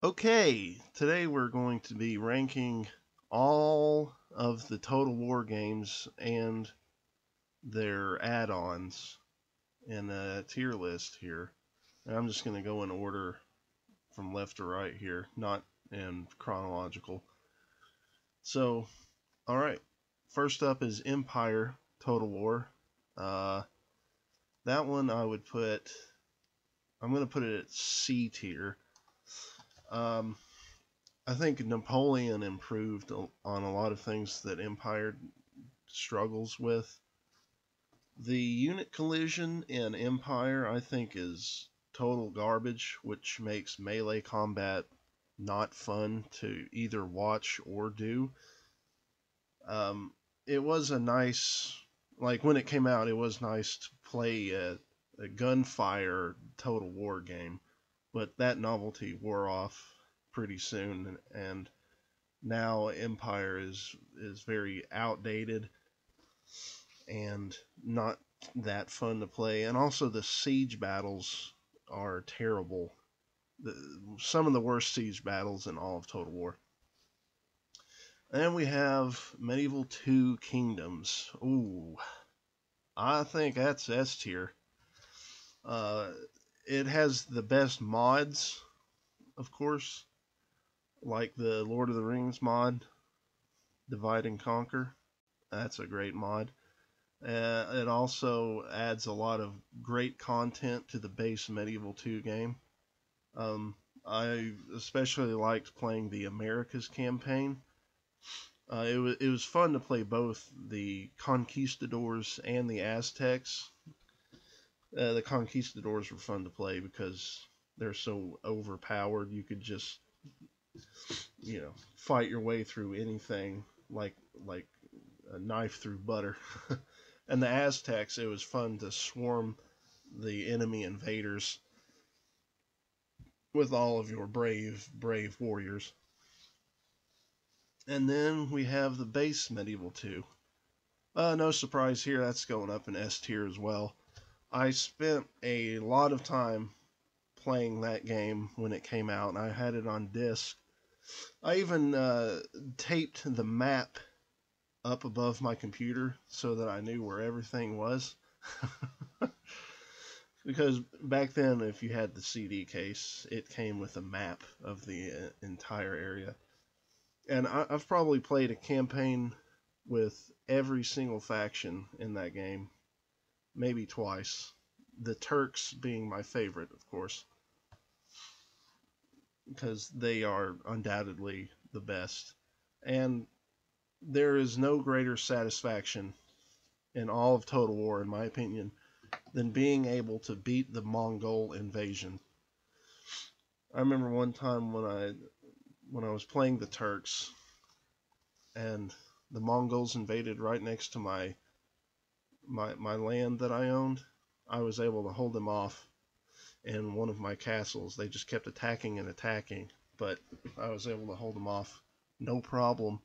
Okay, today we're going to be ranking all of the Total War games and their add-ons in a tier list here. And I'm just going to go in order from left to right here, not in chronological. So, alright, first up is Empire Total War. That one I'm going to put it at C tier. I think Napoleon improved on a lot of things that Empire struggles with. The unit collision in Empire, I think, is total garbage, which makes melee combat not fun to either watch or do. It was a nice, like when it came out, it was nice to play a gunfire Total War game, but that novelty wore off pretty soon, and now Empire is very outdated and not that fun to play. And also the siege battles are terrible. Some of the worst siege battles in all of Total War. And we have Medieval 2 Kingdoms. Ooh, I think that's S tier. It has the best mods, of course, like the Lord of the Rings mod, Divide and Conquer. That's a great mod. It also adds a lot of great content to the base Medieval 2 game. I especially liked playing the Americas campaign. It was fun to play both the Conquistadors and the Aztecs. The Conquistadors were fun to play because they're so overpowered. You could just, fight your way through anything like a knife through butter. And the Aztecs, it was fun to swarm the enemy invaders with all of your brave warriors. And then we have the base Medieval 2. No surprise here, that's going up in S tier as well. I spent a lot of time playing that game when it came out, and I had it on disc. I even taped the map up above my computer so that I knew where everything was. Because back then, if you had the CD case, it came with a map of the entire area. And I've probably played a campaign with every single faction in that game, maybe twice. The Turks being my favorite, of course, because they are undoubtedly the best. And there is no greater satisfaction in all of Total War, in my opinion, than being able to beat the Mongol invasion. I remember one time when I was playing the Turks and the Mongols invaded right next to my land that I owned. I was able to hold them off in one of my castles. They just kept attacking and attacking, but I was able to hold them off no problem.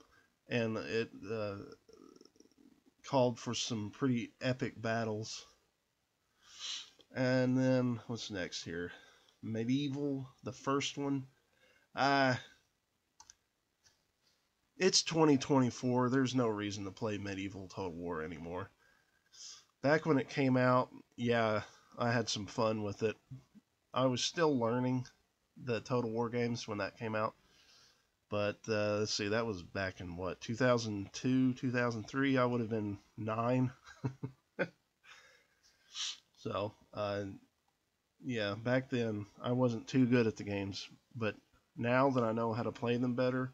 And it called for some pretty epic battles. And then what's next here? Medieval, the first one. It's 2024. There's no reason to play Medieval Total War anymore. Back when it came out, yeah, I had some fun with it. I was still learning the Total War games when that came out. But let's see, that was back in what, 2002, 2003? I would have been 9. So, yeah, back then I wasn't too good at the games. But now that I know how to play them better,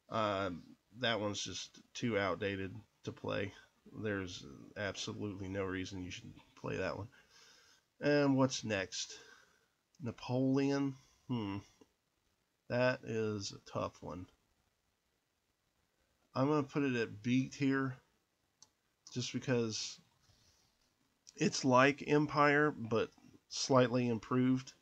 that one's just too outdated to play. There's absolutely no reason you should play that one. And what's next? Napoleon? That is a tough one. I'm going to put it at B tier just because it's like Empire, but slightly improved.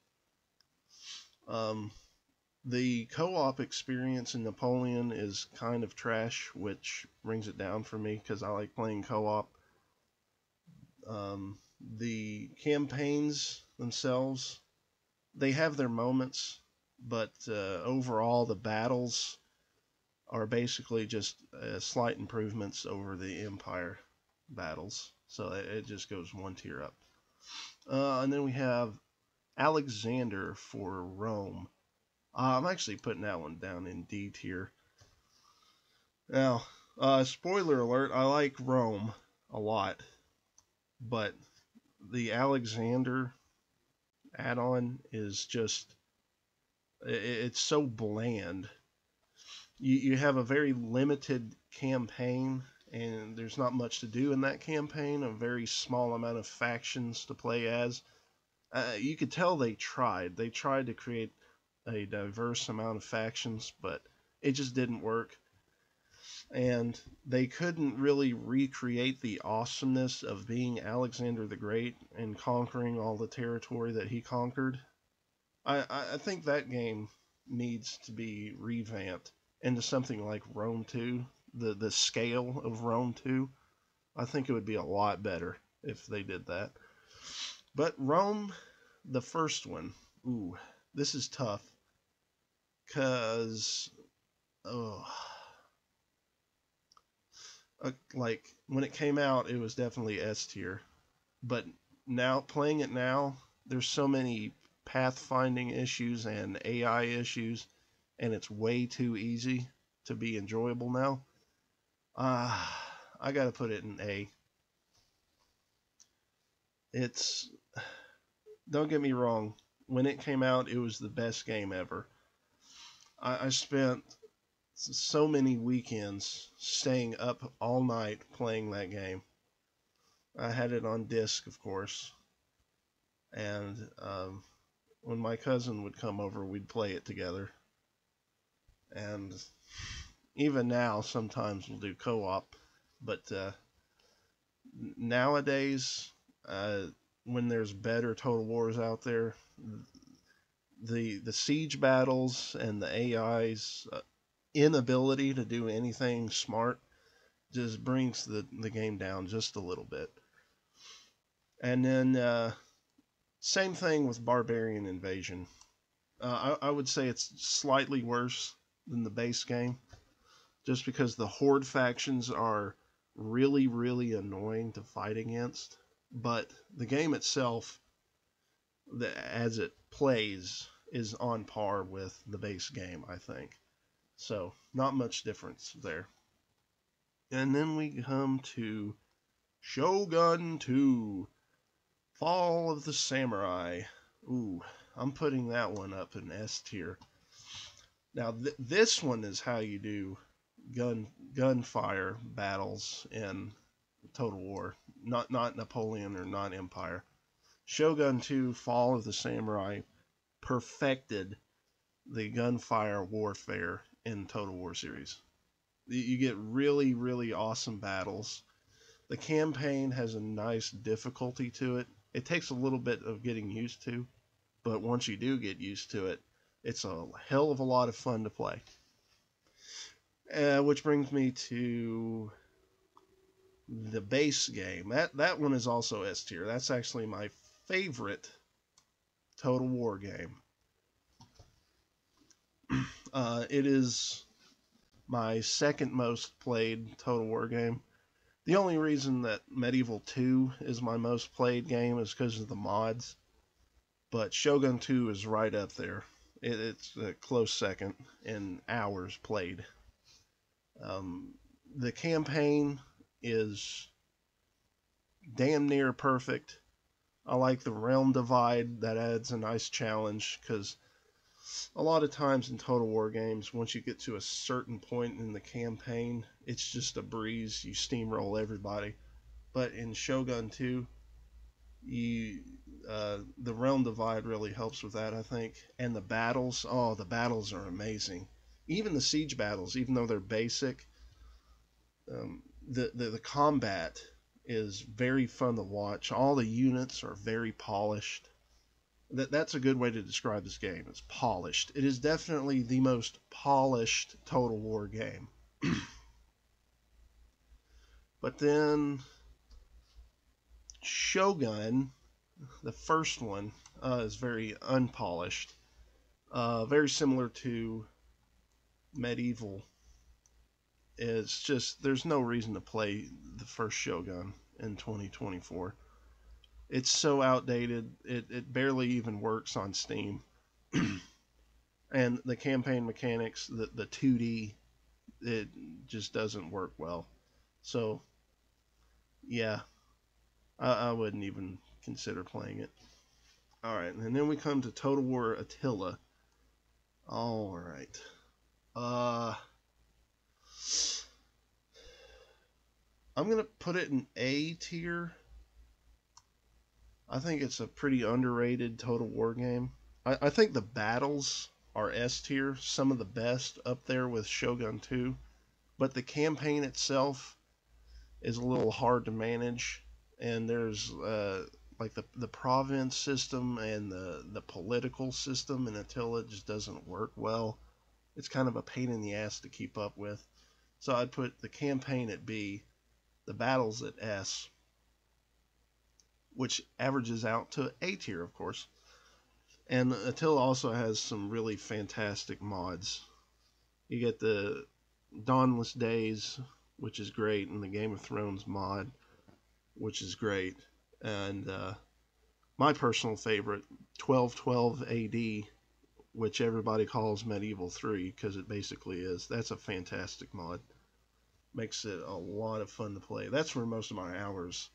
The co-op experience in Napoleon is kind of trash, which brings it down for me because I like playing co-op. The campaigns themselves, they have their moments, but overall the battles are basically just slight improvements over the Empire battles. So it just goes one tier up. And then we have Alexander for Rome. I'm actually putting that one down in D tier. Now, spoiler alert, I like Rome a lot, but the Alexander add-on is just, it's so bland. You have a very limited campaign, and there's not much to do in that campaign, a very small amount of factions to play as. You could tell they tried. They tried to create a diverse amount of factions, but it just didn't work. And they couldn't really recreate the awesomeness of being Alexander the Great and conquering all the territory that he conquered. I think that game needs to be revamped into something like Rome 2, the scale of Rome 2. I think it would be a lot better if they did that. But Rome, the first one, ooh, this is tough. Because, oh, like, when it came out, it was definitely S tier. But now, playing it now, there's so many pathfinding issues and AI issues, and it's way too easy to be enjoyable now. I gotta put it in A. It's, don't get me wrong, when it came out, it was the best game ever. I spent so many weekends staying up all night playing that game. I had it on disc, of course, and when my cousin would come over, we'd play it together. And even now, sometimes we'll do co-op, but nowadays, when there's better Total Wars out there, the siege battles and the AI's inability to do anything smart just brings the game down just a little bit. And then same thing with Barbarian Invasion. I would say it's slightly worse than the base game, just because the Horde factions are really, really annoying to fight against. But the game itself, as it plays, is on par with the base game, I think. So, not much difference there. And then we come to Shogun 2, Fall of the Samurai. Ooh, I'm putting that one up in S tier. Now, this one is how you do gunfire battles in Total War, not Napoleon or not Empire. Shogun 2, Fall of the Samurai perfected the gunfire warfare in Total War series. You get really, really awesome battles. The campaign has a nice difficulty to it. It takes a little bit of getting used to, but once you do get used to it, it's a hell of a lot of fun to play. Which brings me to the base game. That one is also S tier. That's actually my favorite Total War game. It is my second most played Total War game. The only reason that Medieval 2 is my most played game is because of the mods, but Shogun 2 is right up there. It's a close second in hours played. The campaign is damn near perfect. I like the realm divide. That adds a nice challenge, because a lot of times in Total War games, once you get to a certain point in the campaign, it's just a breeze. You steamroll everybody. But in Shogun 2, the realm divide really helps with that, I think. And the battles are amazing. Even the siege battles, even though they're basic, the combat is very fun to watch. All the units are very polished. That's a good way to describe this game. It's polished. It is definitely the most polished Total War game. But then Shogun, the first one, is very unpolished. Very similar to Medieval. It's just there's no reason to play the first Shogun in 2024. It's so outdated. It barely even works on Steam. And the campaign mechanics, the 2D, it just doesn't work well. So yeah, I wouldn't even consider playing it. All right, and then we come to Total War Attila. All right. I'm gonna put it in A tier. I think it's a pretty underrated Total War game. I think the battles are S tier, some of the best up there with Shogun 2, but the campaign itself is a little hard to manage, and there's like the province system and the political system in Attila just doesn't work well. It's kind of a pain in the ass to keep up with. So I'd put the campaign at B, the battles at S, which averages out to A tier, of course. And Attila also has some really fantastic mods. You get the Dawnless Days, which is great, and the Game of Thrones mod, which is great. And my personal favorite, 1212 AD, which everybody calls Medieval 3, because it basically is. That's a fantastic mod. Makes it a lot of fun to play. That's where most of my hours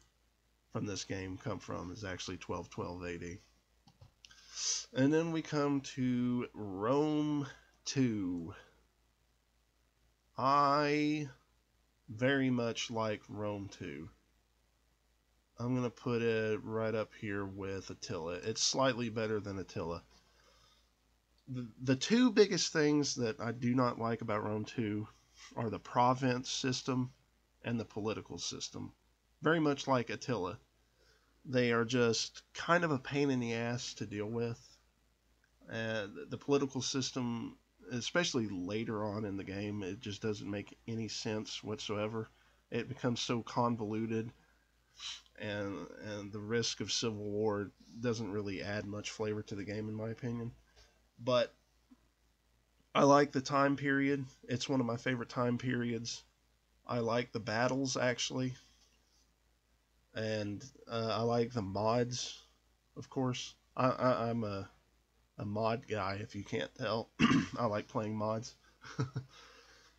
from this game come from, is actually 1212 AD. And then we come to Rome 2. I very much like Rome 2. I'm going to put it right up here with Attila. It's slightly better than Attila. The two biggest things that I do not like about Rome 2 are the province system and the political system. Very much like Attila. They are just kind of a pain in the ass to deal with. The political system, especially later on in the game, it just doesn't make any sense whatsoever. It becomes so convoluted, and the risk of civil war doesn't really add much flavor to the game, in my opinion. But I like the time period. It's one of my favorite time periods. I like the battles, actually. And I like the mods, of course. I'm a mod guy, if you can't tell. I like playing mods.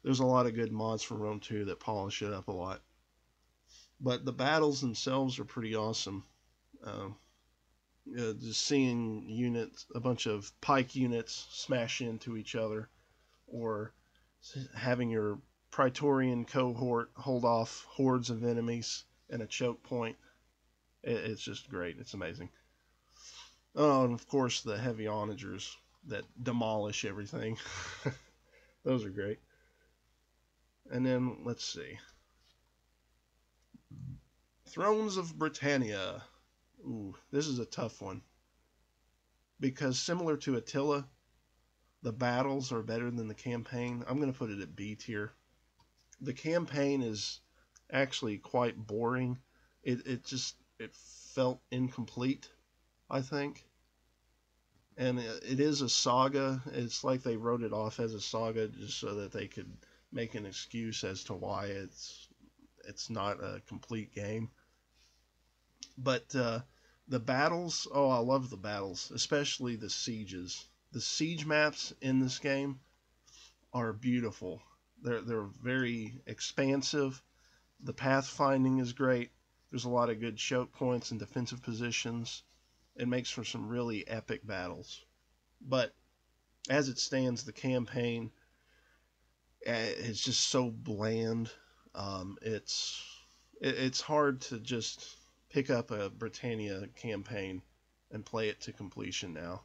There's a lot of good mods for Rome 2 that polish it up a lot. But the battles themselves are pretty awesome. Just seeing units, a bunch of pike units smash into each other, or having your Praetorian cohort hold off hordes of enemies in a choke point. It's just great. It's amazing. Oh, and of course the heavy onagers that demolish everything. Those are great. And then, let's see. Thrones of Britannia. Ooh, this is a tough one. Because similar to Attila, the battles are better than the campaign. I'm going to put it at B tier. The campaign is actually quite boring. It felt incomplete, I think. And it is a saga. It's like they wrote it off as a saga just so that they could make an excuse as to why it's not a complete game. But the battles, oh, I love the battles, especially the sieges. The siege maps in this game are beautiful. They're very expansive. The pathfinding is great. There's a lot of good choke points and defensive positions. It makes for some really epic battles. But as it stands, the campaign is just so bland. It's hard to just pick up a Britannia campaign and play it to completion now.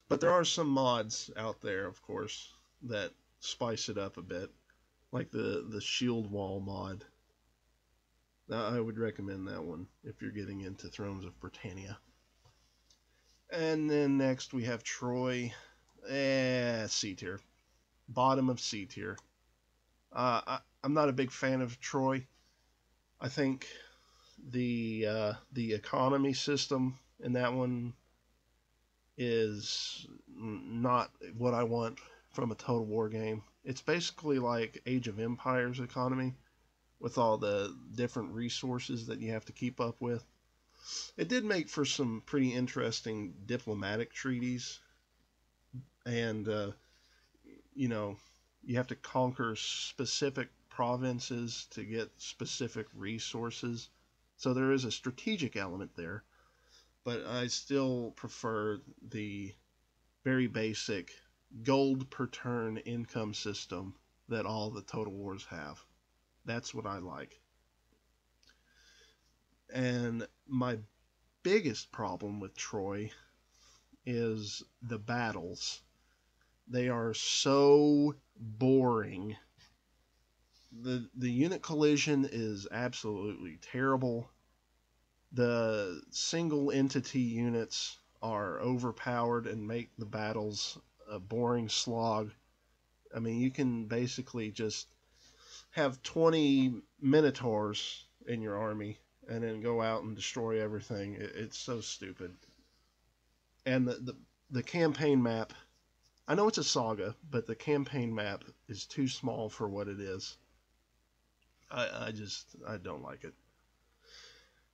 But there are some mods out there, of course, that spice it up a bit, like the shield wall mod. I would recommend that one if you're getting into Thrones of Britannia. And then next we have Troy. C tier. Bottom of C tier. I'm not a big fan of Troy. I think the economy system in that one is not what I want from a Total War game. It's basically like Age of Empires economy with all the different resources that you have to keep up with. It did make for some pretty interesting diplomatic treaties, and you know, you have to conquer specific provinces to get specific resources. So there is a strategic element there, but I still prefer the very basic gold per turn income system that all the Total Wars have. That's what I like. And my biggest problem with Troy is the battles. They are so boring. The unit collision is absolutely terrible. The single entity units are overpowered and make the battles a boring slog. I mean, you can basically just have 20 Minotaurs in your army and then go out and destroy everything. It's so stupid. And the campaign map, I know it's a saga, but the campaign map is too small for what it is. I don't like it.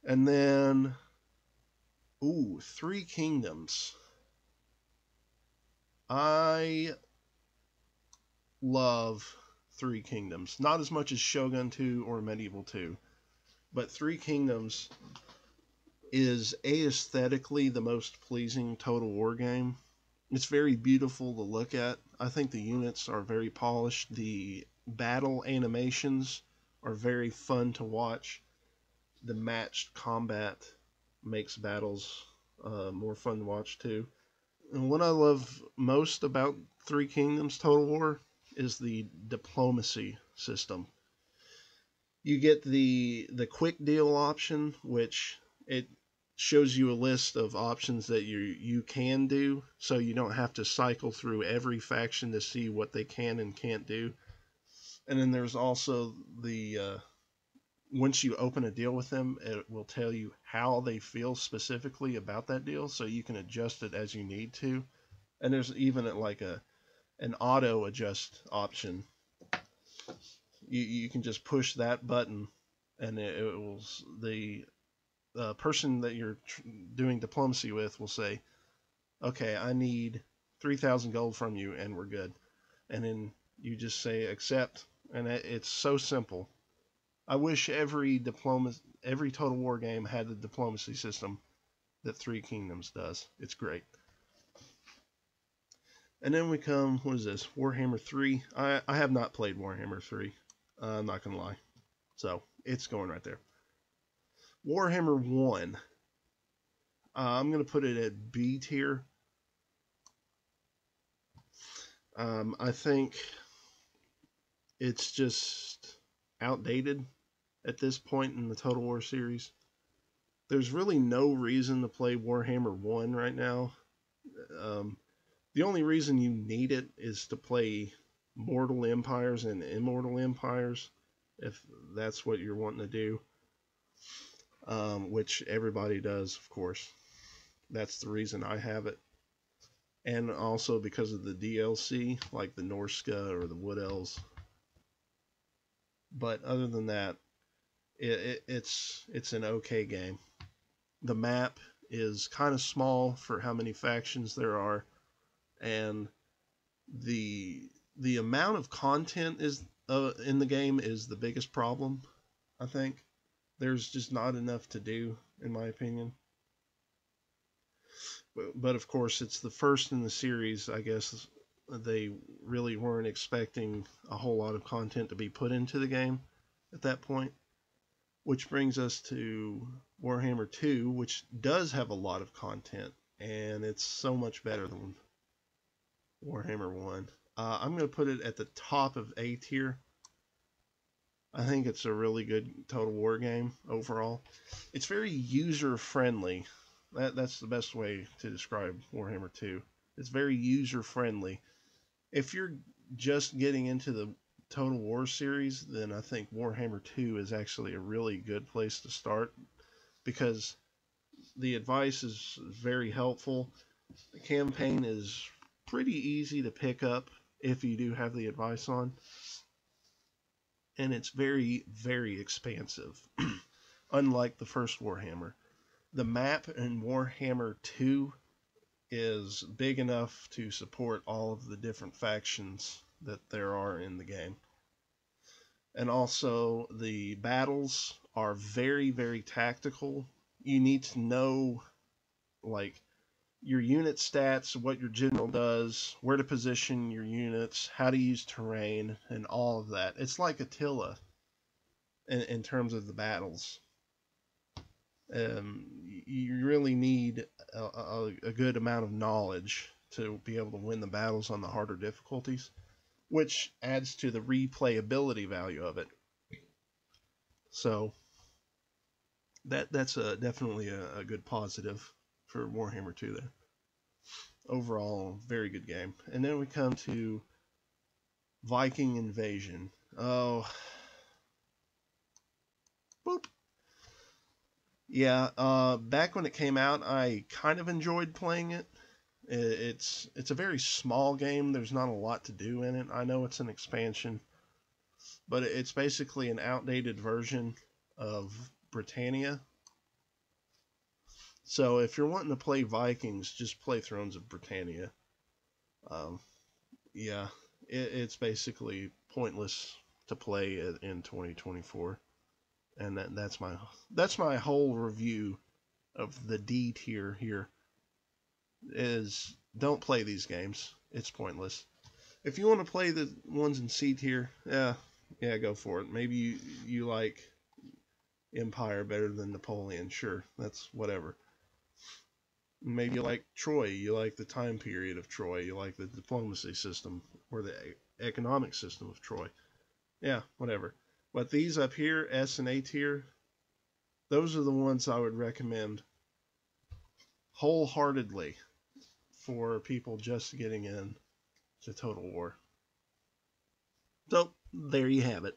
And then, Three Kingdoms. I love Three Kingdoms. Not as much as Shogun 2 or Medieval 2, but Three Kingdoms is aesthetically the most pleasing Total War game. It's very beautiful to look at. I think the units are very polished. The battle animations are very fun to watch. The matched combat makes battles more fun to watch too. And what I love most about Three Kingdoms Total War is the diplomacy system. You get the quick deal option, which it shows you a list of options that you can do, so you don't have to cycle through every faction to see what they can and can't do. And then there's also the once you open a deal with them, it will tell you how they feel specifically about that deal, so you can adjust it as you need to. And there's even like an auto adjust option. You can just push that button, and it will the person that you're doing diplomacy with will say, "Okay, I need 3,000 gold from you, and we're good." And then you just say accept, and it's so simple. I wish every Total War game had the diplomacy system that Three Kingdoms does. It's great. And then we come, what is this? Warhammer 3. I have not played Warhammer 3. I'm not going to lie. So, it's going right there. Warhammer 1. I'm going to put it at B tier. I think it's just outdated at this point in the Total War series. There's really no reason to play Warhammer 1 right now. The only reason you need it is to play Mortal Empires and Immortal Empires, if that's what you're wanting to do, which everybody does, of course. That's the reason I have it. And also because of the DLC, like the Norska or the Wood Elves. But other than that, it's an okay game. The map is kind of small for how many factions there are, and the amount of content is in the game is the biggest problem. I think there's just not enough to do, in my opinion. But of course, it's the first in the series. I guess they really weren't expecting a whole lot of content to be put into the game at that point. Which brings us to Warhammer 2, which does have a lot of content, and it's so much better than Warhammer 1. I'm going to put it at the top of A tier. I think it's a really good Total War game overall. It's very user-friendly. That's the best way to describe Warhammer 2. It's very user-friendly. If you're just getting into the Total War series, then I think Warhammer 2 is actually a really good place to start, because the advice is very helpful. The campaign is pretty easy to pick up if you do have the advice on, and it's very, very expansive. Unlike the first Warhammer, the map in Warhammer 2 is big enough to support all of the different factions that there are in the game. And also, the battles are very, very tactical. You need to know, like, your unit stats, what your general does, where to position your units, how to use terrain, and all of that. It's like Attila in terms of the battles. You really need a good amount of knowledge to be able to win the battles on the harder difficulties, which adds to the replayability value of it. So that's definitely a good positive for Warhammer 2 there. Overall, very good game. And then we come to Viking Invasion. Oh, boop. Yeah, back when it came out, I kind of enjoyed playing it. It's a very small game. There's not a lot to do in it. I know it's an expansion, but it's basically an outdated version of Britannia. So if you're wanting to play Vikings, just play Thrones of Britannia. Um, yeah, it's basically pointless to play in 2024, and that's my whole review of the D tier here. Is don't play these games. It's pointless. If you want to play the ones in C tier, yeah, go for it. Maybe you like Empire better than Napoleon. Sure, that's whatever. Maybe you like Troy. You like the time period of Troy. You like the diplomacy system or the economic system of Troy. Yeah, whatever. But these up here, S and A tier, those are the ones I would recommend wholeheartedly for people just getting in to Total War. So, there you have it.